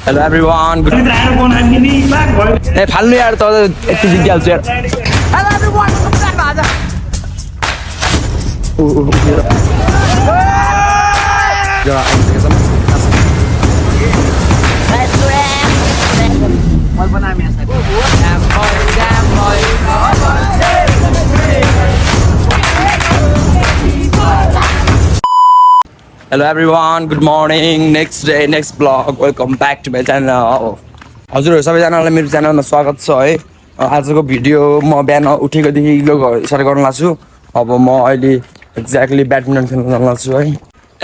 Hello everyone. Good. Hey, फाल्नु यार त यति जित्दिहाल्छु यार. Hello everyone. Hello everyone, good morning, next day, next vlog, welcome back to my channel. हजुरहरु सबैजनालाई मेरो च्यानलमा स्वागत छ है. आजको भिडियो म बिहान उठेकोदेखि स्टार्ट गर्न लाग्छु. अब म अहिले एक्ज्याक्टली ब्याडमिन्टन खेल्न जान लाग्छु है.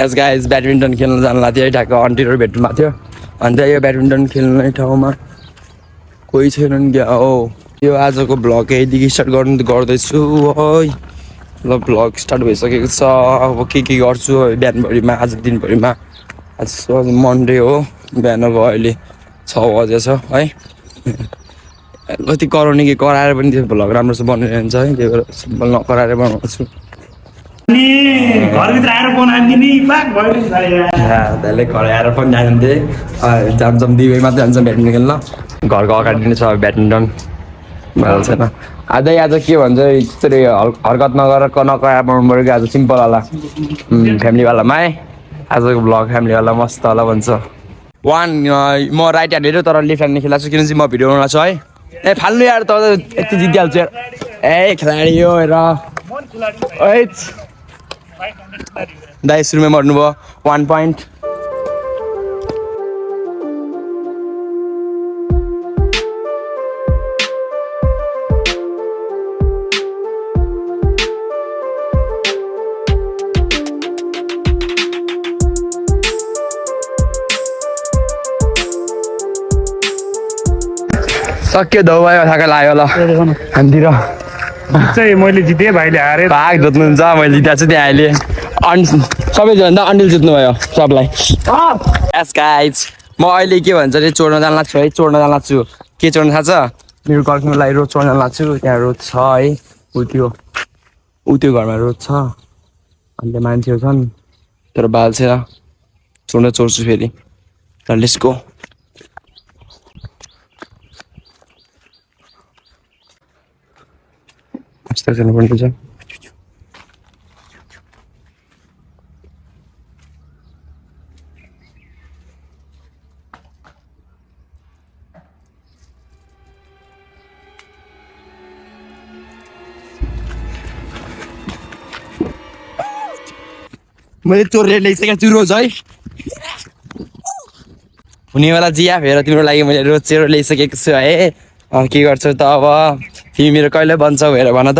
एज गाइज ब्याडमिन्टन खेल्न जान लाग्थ्यो है. ढाका आन्टीहरु भेट्नु भएको थियो. अनि यो ब्याडमिन्टन खेल्ने ठाउँमा कोही छैनन् क्या हो. यो आजको भ्लग यहीदेखि स्टार्ट गर्दैछु है. ल भ्लग स्टार्ट भइसकेको छ. अब के गर्छु बिहानभरिमा आज दिनभरिमा. आज मन्डे हो. बिहान अब अहिले 6 बजेछ है. कति कराउने कि कराएर पनि त्यो भ्लग राम्रोसँग बनिरहन्छ है. त्यही भएर सिम्पल नकराएर बनाउँछु. त्यसले कराएर पनि जान्थे. जान्छौँ दुई मात्रै जान्छौँ ब्याडमिन्टन खेल्न. घरको अगाडि नै छ ब्याडमिन्टन. भइहाल्छ छैन. आज के भन्छ त्यसरी हरकत नकराएर बनाउनु पऱ्यो. आज सिम्पल होला फ्यामिलीवालामा है. आजको भ्लग फ्यामिलीवाला मस्त होला भन्छ. म राइट ह्यान्ड हेऱ्यो तर लेफ्ट ह्यान्डले खेलाएको छु किनकि म भिडियो बनाउँछु है. ए फाल्नु यार त यति जित्दिहाल्छु यार. ए खेलाडी हो हेर. दाइ सुरुमै मर्नुभयो. 1 पोइन्ट. सक्यो दौ भयो. थाका लाग्यो ल हामीतिर चाहिँ मैले जितेँ भाइले हारे. भाग जित्नुहुन्छ. मैले जिताएको छु त्यहाँ अहिले. सबैजना अन्डिल जित्नुभयो सबलाई. एस गाइज म अहिले के भन्छ अरे चोर्न जान लाग्छु है. चोर्न जान लाग्छु. के चोर्न थाहा छ? मेरो गर्लफ्रेन्डलाई रोज चोर्न लाग्छु. त्यहाँ रोज छ है. ऊ त्यो घरमा रोज छ. अन्त मान्छेहरू छन् तर बाल्छेर चोर्न चोर्छु फेरि. र let's go. Hasta se nos vuelve ya. मैले चोरेर ल्याइसकेको छु रोज है. हुनेवाला जिया फेर तिम्रो लागि मैले रोज चोरेर ल्याइसकेको छु है. के गर्छौ त अब तिमी मेरो कहिले बन्छौ हेर. भन त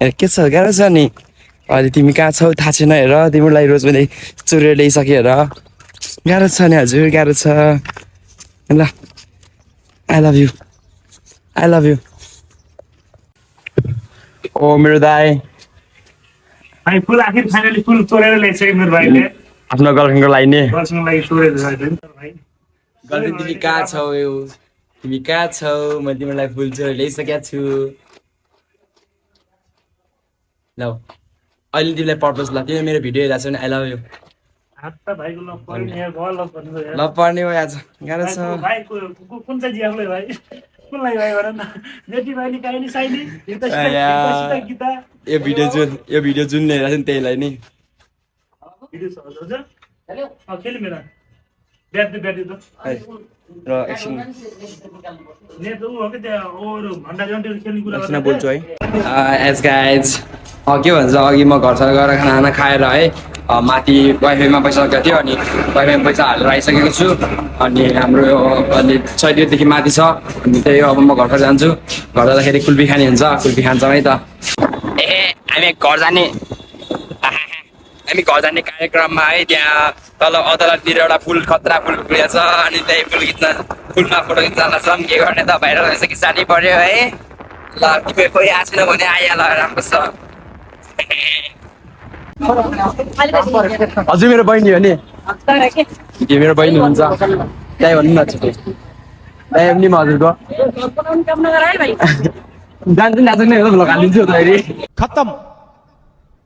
हेर के छ गाह्रो छ नि. अहिले तिमी कहाँ छौ थाहा छैन हेर. तिम्रो लागि रोज मैले चोरेर ल्याइसकेँ हेर. गाह्रो छ नि हजुर गाह्रो छ ल. I love you. ओ मेरो दाइ फुल आखिर फाइनली फुल चोरेर ल्याइसक्यो मेरो भाइले. आफ्नो गर्लफ्रेन्डको लागि नि. गर्लफ्रेन्डको लागि चोरेर ल्याइदिनु भाइ. गर्लफ्रेन्ड तिमी कहाँ छौ? तिमी कहाँ छौ? मैले तिम्रो लागि फुल चोरेर ल्याइसकेको छु. ल अहिले तिमीलाई पर्पज ल. तिमीले मेरो भिडियो हेरेको छौ भने आई लभ यु. हात्ता भाइको लभ पर्ने यार. भयो लभ पर्ने यार. लभ पर्ने हो आज गाह्रो छ. भाइ कुन चाहिँ जियाफले भाइ? कुनलाई भाइ भन न. नेटी भाइले काइनी साइनी हिर्ता गीता. यो भिडियो जुन हेरेको छ नि त्यहीलाई नि. भिडियो छ हजुर. हेलो खेल मेरा. ब्याट दे र एकछिन ने त उ हो के त्यहाँ ओर भण्डा जन्टेर खेल्ने कुरा एकछिन बोल्छु है. एज गाइज के भन्छ अघि म घरसँग गएर खाना खाएर है माथि वाइफाईमा पैसा लगेको थियो. अनि वाइफाईमा पैसा हालेर आइसकेको छु. अनि हाम्रो यो अलि 6 दिनदेखि माथि छ. अनि त्यही अब म घर जान्छु. घर जाँदाखेरि कुल्फी खाने हुन्छ. कुल्फी खान्छौँ है त. हामी घर जाने कार्यक्रममा है. त्यहाँ तल अदालततिर एउटा खतरा फुल फुलेको छ. अनि त्यही फुलमा फोटो खिच्न लाग्छौँ. के गर्ने त भाइरल भइसक्यो जानै पर्यो है. ल तिमी कोही आएको छैन भने आइहाल राम्रो छ. हजुर मेरो बहिनी हो नि. मेरो बहिनी हुन्छ त्यही भन्नु न छिटो. त्यही पनि हजुरको जान्छ नि आज नै भ्लग हालिदिन्छु त अहिले. खत्म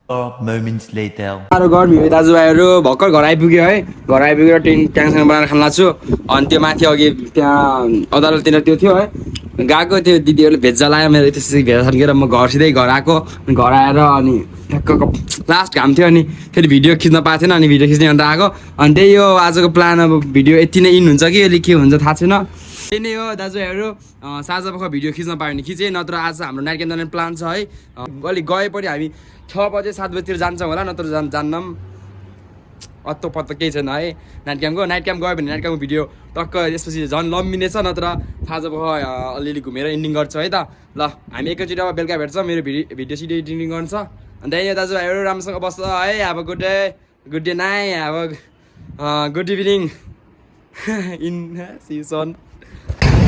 moments later. साह्रो गर्मी हो दाजुभाइहरू भर्खर घर आइपुग्यो है घर आइपुगेर ट्याङसँग बनाएर खान लाग्छु अनि त्यो माथि अघि त्यहाँ अदालततिर त्यो थियो है गएको त्यो दिदीहरूले भेजा लगायो मेरो त्यसरी भेजा सर्केर म घर सिधै घर आएको घर आएर अनि ठ्याक्क लास्ट घाम थियो अनि फेरि भिडियो खिच्न पाएको थिएन अनि भिडियो खिच्ने भनेर आएको अनि त्यही हो आजको प्लान अब भिडियो यति नै इन हुन्छ कि अलिक के हुन्छ थाहा छैन त्यही नै हो दाजुभाइहरू साँझपख भिडियो खिच्न पायो भने खिचेँ नत्र आज हाम्रो नाइट क्याम्प जाने प्लान छ है अलिक गए पनि हामी 6 बजे 7 बजीतिर जान्छौँ होला नत्र जान्नौँ अत्तो पत्तो केही छैन है नाइट क्याम्प गयो भने नाइट क्याम्पको भिडियो टक्क यसपछि झन् लम्बिनेछ नत्र साँझपख अलिअलि घुमेर इन्डिङ गर्छ है त ल हामी एकैचोटि अब बेलुका भेट्छौँ मेरो भिडियो सिडियो एडिटिङ गर्छ अनि त्यही दाजुभाइहरू राम्रोसँग बस्छ है अब गुड डे नाइ अब good evening in season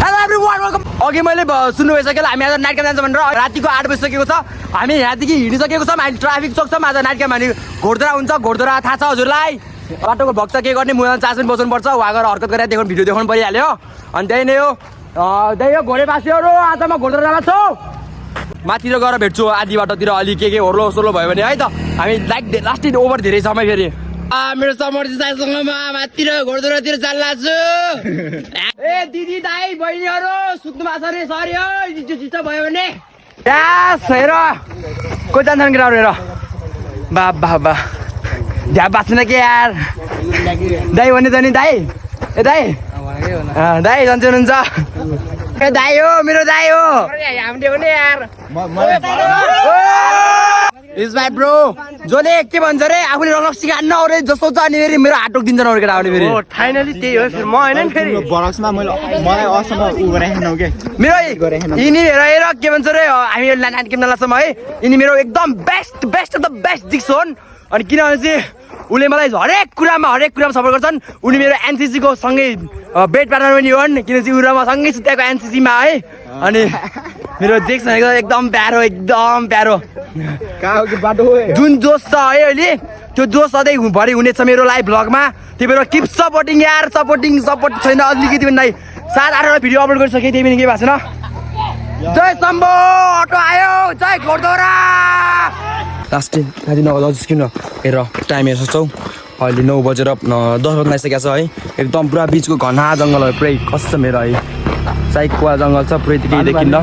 hello everyone welcome अघि मैले सुन्नु भइसक्यो हामी आज नाइट क्याम्प जान्छ भनेर रातिको 8 बजिसकेको छ हामी यहाँदेखि हिँडिसकेको छौँ हामी ट्राफिक चोक्छौँ आज नाइट क्याम्प हामी घोडदरा हुन्छ घोडदरा थाहा छ हजुरलाई बाटोको भक्त के गर्ने मोबाइल चार्ज पनि बसाउनुपर्छ उहाँ गएर हरकत गरेर देखाउनु भिडियो देखाउनु परिहाल्यो अनि त्यही नै हो घोडेवासीहरू आज म घोडदरा जान छु माथितिर गएर भेट्छु आधी बाटोतिर अलि के होर्लो सोर्लो भयो भने है त हामी लाइक लास्ट ओभर धेरै समय फेरि मेरो समर्थी साथीसँग म माथितिर घोडदरातिर जान्ला छु ए दिदी दाइ बहिनीहरू सुत्नु भएको छ रे सरी हो चिच्चो भयो भने यास हेर को जान्छन् केटाहरू हेर बा झ्याप बाँच्दैन के यार दाइ भने त नि दाइ ए दाइ दाइ जान्छ हुनुहुन्छ ए दाइ हो मेरो दाइ हो हामीले भने यार इज माई ब्रो जसले के भन्छ रे आफूले रक्सी खान्न अरे जस्तो छ अनि फेरि मेरो हात टोकिदिन्छ अरू केटा आउने फेरि फाइनली त्यही हो फेरि म होइन नि फेरि बरक्समा मलाई असँग उ गराएनौ के मेरो यिनी हेर के भन्छ रे हामी नाइट क्याम्प जान्छौँ है यिनी मेरो एकदम बेस्ट अफ द बेस्ट दिक्स हुन् अनि किनभने चाहिँ उसले मलाई हरेक कुरामा सपोर्ट गर्छन् उनी मेरो एनसिसीको सँगै बेड पार्टनर पनि हुन् किनकि ऊ र म सँगै सुतेको एनसिसीमा है अनि मेरो जेक्स भनेको एकदम प्यारो बाटो जुन जोस छ है अहिले त्यो जोस सधैँ भरि हुनेछ मेरो लाइभ भ्लगमा त्यही भएर किप सपोर्टिङ यार सपोर्ट छैन अलिकति पनि नै 7-8 भिडियो अपलोड गरिसकेँ त्यही पनि केही भएको छैन जय शम्भो अटो आयो जय घोडदरा लास्ट कति नबज किन हेर टाइम हेर्न सक्छौ अहिले 9 बजेर 10 बज्न आइसकेको छ है एकदम पुरा बिचको घना जङ्गलहरू पुरै कसम हेर है साइकवा जङ्गल छ पुरै केही देखिन्न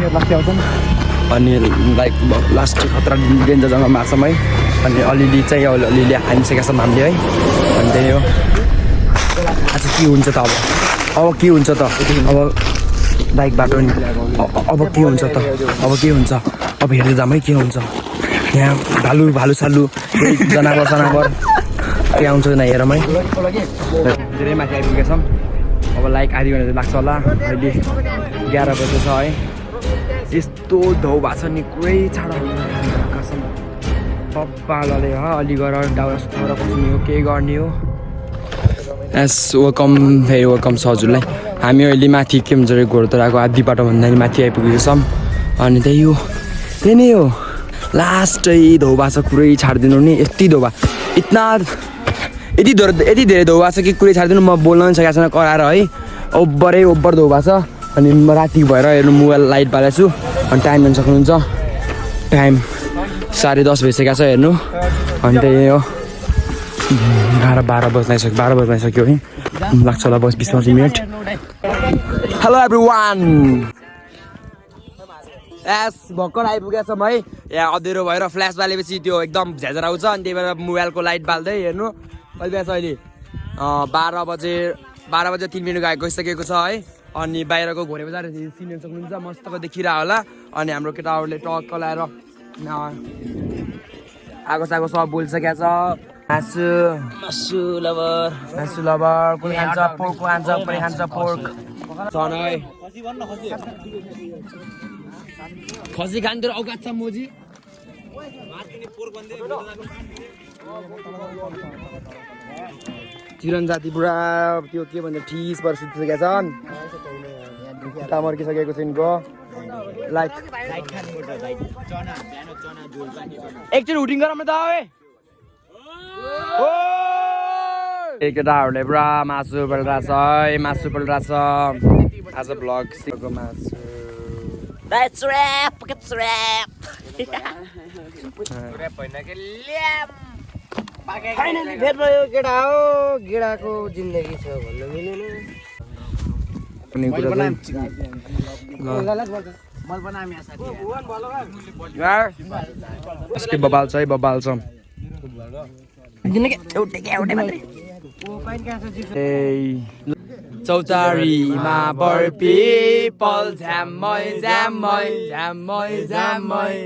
अनि लाइक लास्ट खतरा डेन्जर जङ्गलमा छौँ है अनि अलिअलि चाहिँ अलिअलि हानिसकेका छौँ हामीले है अनि त्यही हो आज के हुन्छ त अब के हुन्छ त अब बाइक बाटो नि अब के हुन्छ त अब हेर्दै जाऊँ है के हुन्छ यहाँ भालु सालु जनावर के आउँछ न हेरौँ है धेरै माथि आइपुगेका छौँ अब लाइक आधी घन्टा लाग्छ होला अहिले 11 बजे छ है यस्तो धौ भएको छ नि कुरै छाड कसम पप्पाले अलि गएर डाउरा सुताएर बस्ने हो के गर्ने हो एस वेलकम छ हजुरलाई हामी अहिले माथि के भन्छ घोडदराको आधी बाटो भन्दा माथि आइपुगेको छौँ अनि त्यही नै हो लास्टै धौ भएको छ कुरै छाडिदिनु नि यति धौ यति धेरै धौ भएको छ कि कुरै छाडिदिनु म बोल्न पनि सकेको छैन कराएर है ओभर धौ भएको छ अनि म राति भएर हेर्नु मोबाइल लाइट बालेको छु अनि टाइम हेर्नु सक्नुहुन्छ टाइम 10:30 भइसकेको छ हेर्नु अनि त्यही हो 12 बज्न आइसक्यो है लाग्छ होला 20 मिनट हेलो एभ्रीवान एस भर्खर आइपुगेको छौँ है यहाँ अँध्यारो भएर फ्ल्यास बालेपछि त्यो एकदम झ्याझर आउँछ अनि त्यही भएर मोबाइलको लाइट बाल्दै हेर्नु कहिले छ अहिले 12 बजे 3 मिनट गइसकेको छ है अनि बाहिरको घोडे बजार सिनियर सक्नुहुन्छ मस्तको देखिरह होला अनि हाम्रो केटाहरूले टक्क लाएर आगो सागो सब बोलिसकेको छ मासु लभर कोही खान्छ पोर्क खान्छ कोही खान्छ पोर्क छन् है खसी खान्थ्यो औकात छ मोजी चिरन जाति पुरा त्यो के भन्छ ठिस पर सुतिसकेका छन् खुट्टा मर्किसकेको छ यिनको लाइक एकचोटि हुटिङ गरौँ न त केटाहरूले पुरा मासु पोलिरहेको छ आज भ्लग सिकेको मासु That's rap. फाइनली भेट भयो केटा हो गेडाको जिन्दगी छ भन्न मिलेन अनि कुरा चाहिँ यार यसके बबाल छ है बबाल छ चौतारीमा बर्पी पल झ्याम्मै झ्याम्मै झ्याम्मै झ्याम्मै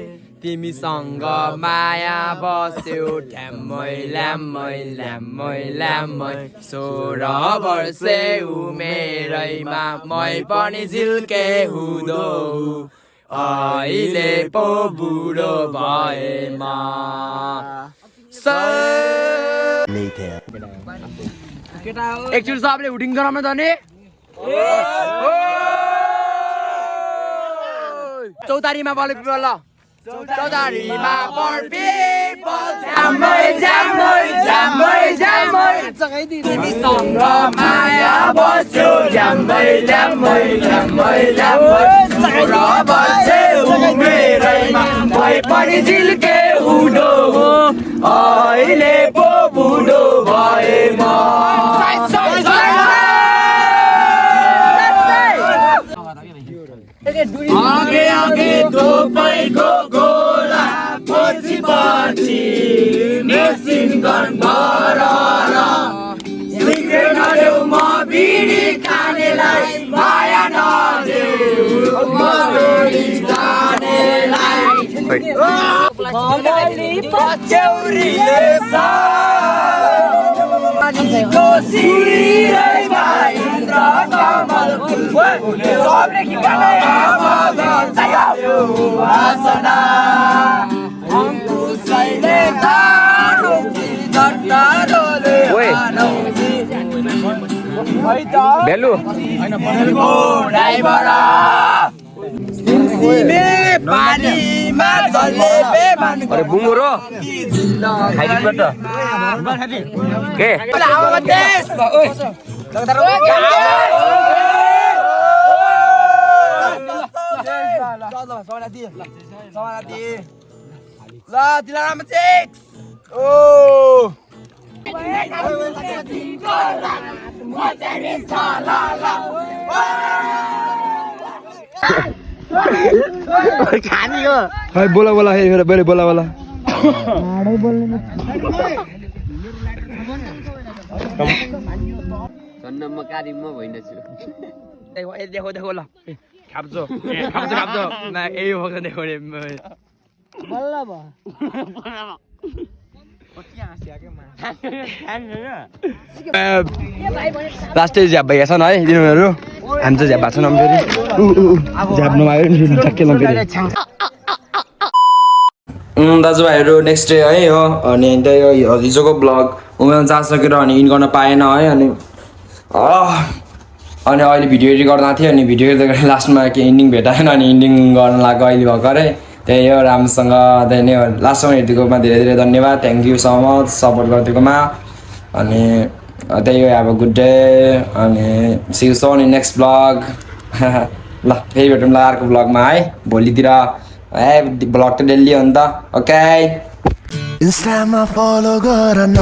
तिमीसँग माया बस्यो ढ्याम्मै ल्याम्मै ल्याम्मै ल्याम्मै 16 वर्षे उमेरैमा मै पनि झिल्के हुँदो अहिले पो बुढो भएमा एकचोटि सबले हुटिङ गराउन जाने चौतारीमा बलेको ल चौतारीमा बर्पी झ्याम्मै झ्याम्मै झ्याम्मै झ्याम्मै तिमीसँग माया बस्यो झ्याम्मै ल्याम्मै ल्याम्मै ल्याम्मै 16 वर्षे उमेरैमा मै पनि झिल्के हुँदो अहिले पो बुढो भएमा आगे आगे थोपैको गोला पछि पछि मेसिन गन भरर सिगरेट नदेऊ म बिडी खानेलाई माया नदेऊ म बिडी खानेलाई बगाली पछ्यौरीले सानीको सिरैमा इन्द्र कमल फुल सबले कि गाना चाहियो वासना अंकुशले तारो दट्टारोले बेलु हैन बनेको ड्राइभर सिमसिमे पानीमा जलेबे मानको अरे बुङ्गुरो खाइदिबाट के आवा देश ओइ La dilarama six. Oh. खानी हो हाय बोला बोला हे बोले बोला बोला आडै बोल्ने सन्न म कारिममा भइन छु देखो देखो देखो ल खाप्छो खाप्छो खाप्छो ना यही हो देखो रे बल्ल भ लास्टै झ्याप भइया छन् है तिनीहरू हामी चाहिँ झ्याप भएको छैनौँ फेरि झ्याप नभयो नि ठ्याक्कै फेरि दाजुभाइहरू नेक्स्ट डे है हो अनि त्यही हो हिजोको ब्लग उमेर जासकेर अनि इन गर्न पाएन है अनि अहिले भिडियो एडिट गर्दा थियो अनि भिडियो एडिट गरेर लास्टमा के इन्डिङ भेटाएन अनि इन्डिङ गर्न लाग्यो अहिले भर्खरै त्यही हो राम्रोसँग त्यही नै हो लास्टसम्म हेरिदिएकोमा धेरै धेरै धन्यवाद thank you so much support गरिदिएकोमा अनि त्यही हो अब गुड डे अनि see you soon in next blog ल फेरि भेटौँ ल अर्को ब्लगमा है भोलितिर ब्लग त डेली हो नि त ओके इन्स्टामा फलो गर न